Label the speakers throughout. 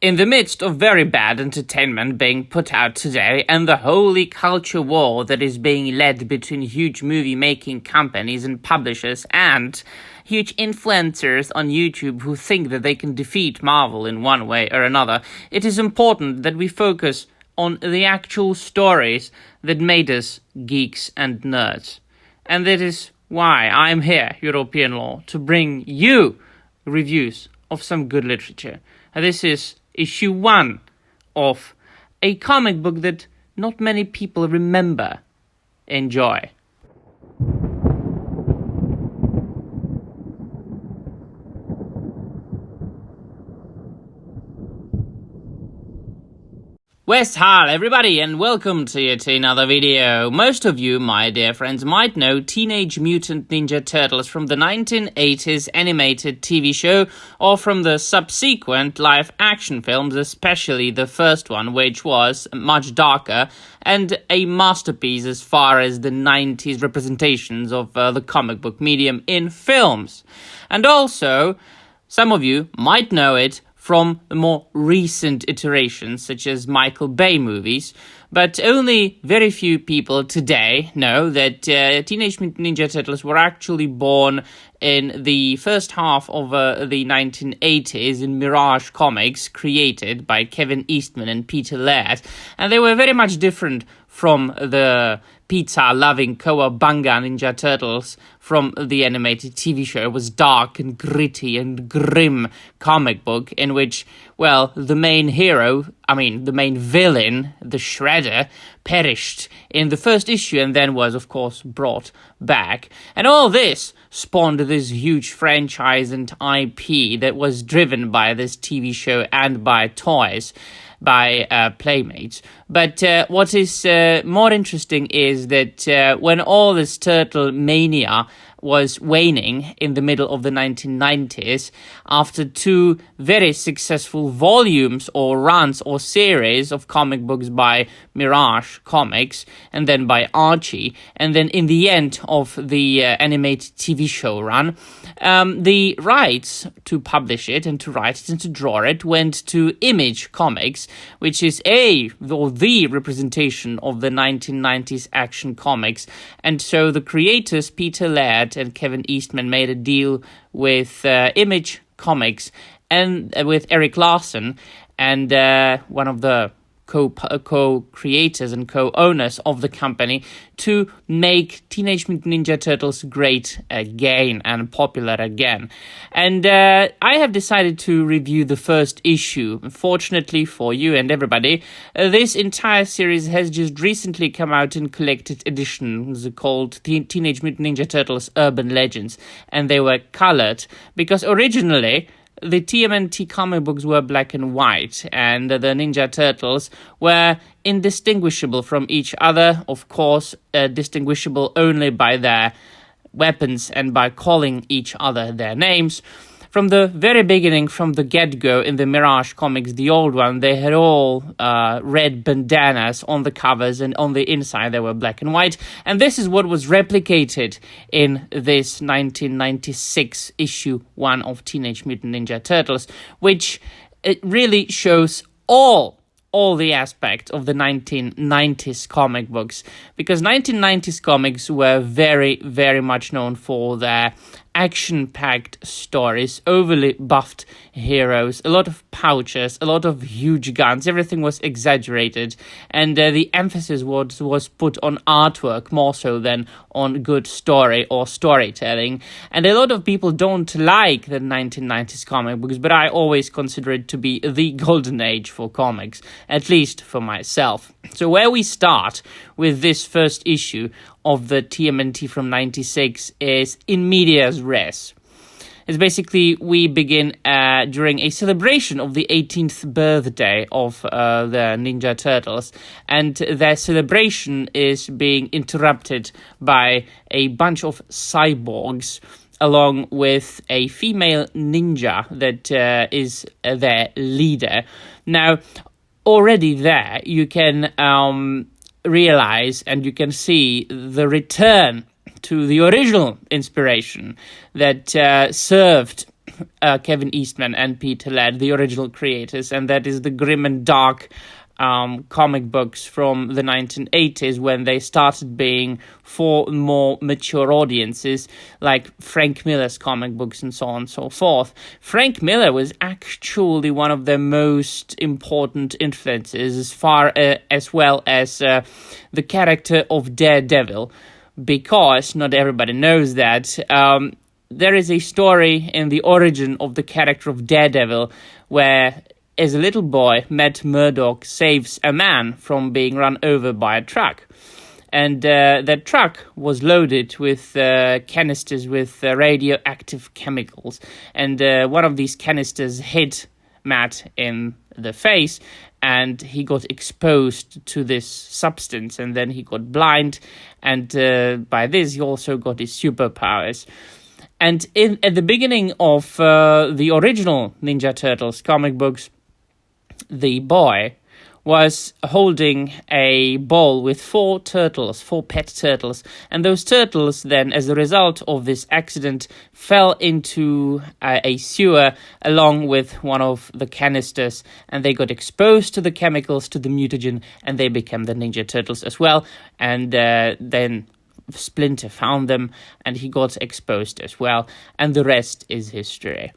Speaker 1: In the midst of very bad entertainment being put out today and the holy culture war that is being led between huge movie-making companies and publishers and huge influencers on YouTube who think that they can defeat Marvel in one way or another, it is important that we focus on the actual stories that made us geeks and nerds. And that is why I'm here, European Law, to bring you reviews of some good literature. And this is issue 1 of a comic book that not many people remember. Enjoy. West Hall, everybody, and welcome to yet another video. Most of you, my dear friends, might know Teenage Mutant Ninja Turtles from the 1980s animated TV show or from the subsequent live-action films, especially the first one, which was much darker and a masterpiece as far as the 90s representations of the comic book medium in films. And also, some of you might know it from the more recent iterations, such as Michael Bay movies, but only very few people today know that Teenage Mutant Ninja Turtles were actually born in the first half of the 1980s in Mirage Comics, created by Kevin Eastman and Peter Laird, and they were very much different from the pizza-loving Cowabunga Ninja Turtles from the animated TV show. It was dark and gritty and grim comic book in which, well, the main villain, the Shredder, perished in the first issue and then was, of course, brought back. And all this spawned this huge franchise and IP that was driven by this TV show and by toys, by Playmates. But what is more interesting is that when all this turtle mania was waning in the middle of the 1990s, after 2 very successful volumes or runs or series of comic books by Mirage Comics, and then by Archie, and then in the end of the animated TV show run, the rights to publish it and to write it and to draw it went to Image Comics, which is the representation of the 1990s action comics. And so the creators, Peter Laird and Kevin Eastman, made a deal with Image Comics and with Eric Larson, and one of the co-creators and co-owners of the company, to make Teenage Mutant Ninja Turtles great again and popular again. And I have decided to review the first issue. Fortunately for you and everybody, this entire series has just recently come out in collected editions called Teenage Mutant Ninja Turtles Urban Legends, and they were colored because originally the TMNT comic books were black and white, and the Ninja Turtles were indistinguishable from each other, of course, distinguishable only by their weapons and by calling each other their names. From the very beginning, from the get-go in the Mirage Comics, the old one, they had all red bandanas on the covers, and on the inside they were black and white. And this is what was replicated in this 1996 issue 1 of Teenage Mutant Ninja Turtles, which it really shows all the aspects of the 1990s comic books, because 1990s comics were very, very much known for their action-packed stories, overly buffed heroes, a lot of pouches, a lot of huge guns. Everything was exaggerated, and the emphasis was put on artwork more so than on good story or storytelling. And a lot of people don't like the 1990s comic books, but I always consider it to be the golden age for comics, at least for myself. So where we start with this first issue of the TMNT from 96 is in medias res. It's basically, we begin during a celebration of the 18th birthday of the Ninja Turtles, and their celebration is being interrupted by a bunch of cyborgs along with a female ninja that is their leader. Now, already there you can realize and you can see the return to the original inspiration that served Kevin Eastman and Peter Laird, the original creators, and that is the grim and dark comic books from the 1980s, when they started being for more mature audiences, like Frank Miller's comic books and so on and so forth. Frank Miller was actually one of the most important influences as well as the character of Daredevil, because not everybody knows that. There is a story in the origin of the character of Daredevil where, as a little boy, Matt Murdock saves a man from being run over by a truck. And that truck was loaded with canisters with radioactive chemicals. And one of these canisters hit Matt in the face, and he got exposed to this substance, and then he got blind, and by this he also got his superpowers. And at the beginning of the original Ninja Turtles comic books, the boy was holding a bowl with four pet turtles, and those turtles then, as a result of this accident, fell into a sewer along with one of the canisters, and they got exposed to the chemicals, to the mutagen, and they became the Ninja Turtles as well. And then Splinter found them, and he got exposed as well, and the rest is history.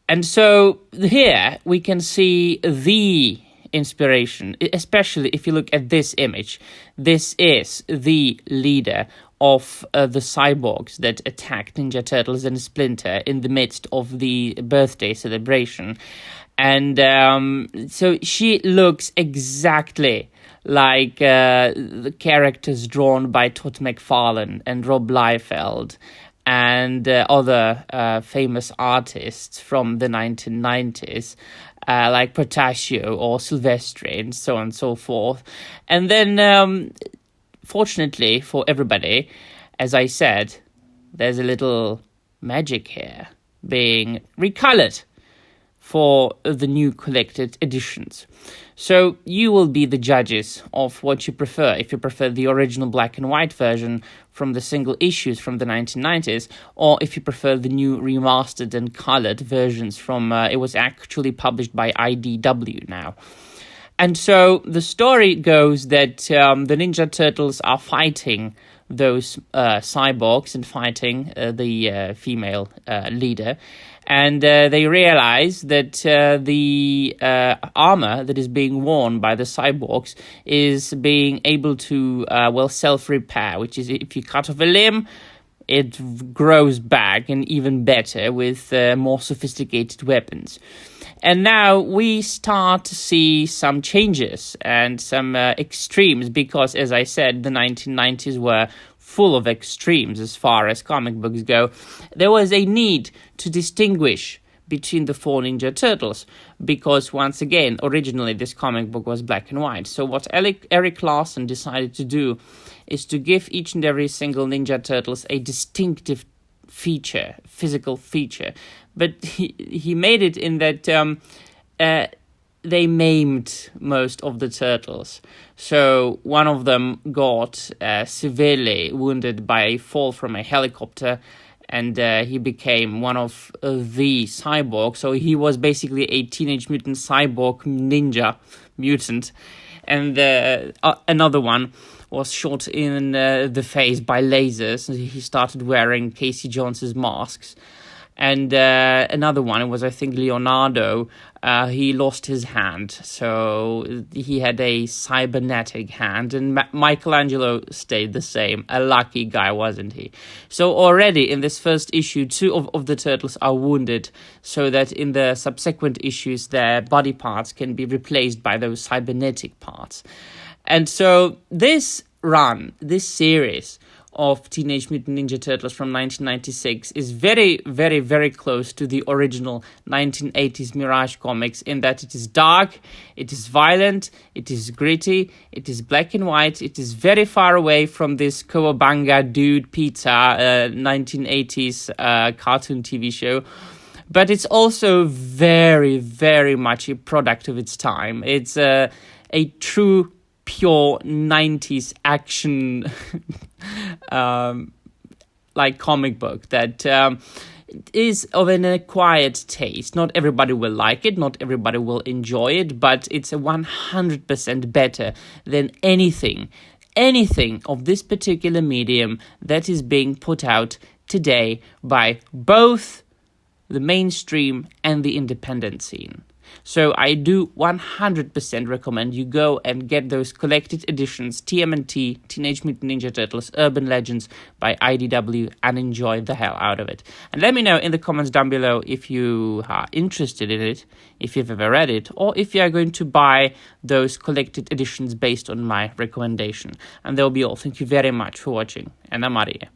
Speaker 1: And so here we can see the inspiration, especially if you look at this image. This is the leader of the cyborgs that attacked Ninja Turtles and Splinter in the midst of the birthday celebration. And so she looks exactly like the characters drawn by Todd McFarlane and Rob Liefeld and other famous artists from the 1990s, like Portacio or Silvestri and so on and so forth. And then, fortunately for everybody, as I said, there's a little magic here being recolored for the new collected editions. So you will be the judges of what you prefer, if you prefer the original black and white version from the single issues from the 1990s, or if you prefer the new remastered and colored versions from, it was actually published by IDW now. And so the story goes that the Ninja Turtles are fighting those cyborgs and fighting the female leader. And they realize that the armor that is being worn by the cyborgs is being able to, self-repair, which is if you cut off a limb, it grows back, and even better with more sophisticated weapons. And now we start to see some changes and some extremes, because, as I said, the 1990s were full of extremes as far as comic books go. There was a need to distinguish between the four Ninja Turtles, because once again, originally this comic book was black and white. So what Eric Larson decided to do is to give each and every single Ninja Turtles a distinctive feature, physical feature. But he made it in that they maimed most of the turtles. So one of them got severely wounded by a fall from a helicopter, and he became one of the cyborgs. So he was basically a Teenage Mutant Cyborg ninja mutant. And another one was shot in the face by lasers, and he started wearing Casey Jones's masks. And another one, it was, I think, Leonardo, he lost his hand, so he had a cybernetic hand, and Michelangelo stayed the same. A lucky guy, wasn't he? So already in this first issue, two of the turtles are wounded, so that in the subsequent issues, their body parts can be replaced by those cybernetic parts. And so this series of Teenage Mutant Ninja Turtles from 1996 is very, very, very close to the original 1980s Mirage comics, in that it is dark, it is violent, it is gritty, it is black and white, it is very far away from this Cowabunga Dude Pizza 1980s cartoon TV show. But it's also very, very much a product of its time. It's a true pure 90s action like comic book that is of an acquired taste. Not everybody will like it, not everybody will enjoy it, but it's 100% better than anything of this particular medium that is being put out today by both the mainstream and the independent scene. So I do 100% recommend you go and get those collected editions, TMNT, Teenage Mutant Ninja Turtles, Urban Legends by IDW, and enjoy the hell out of it. And let me know in the comments down below if you are interested in it, if you've ever read it, or if you are going to buy those collected editions based on my recommendation. And that will be all. Thank you very much for watching, and I'm out of here.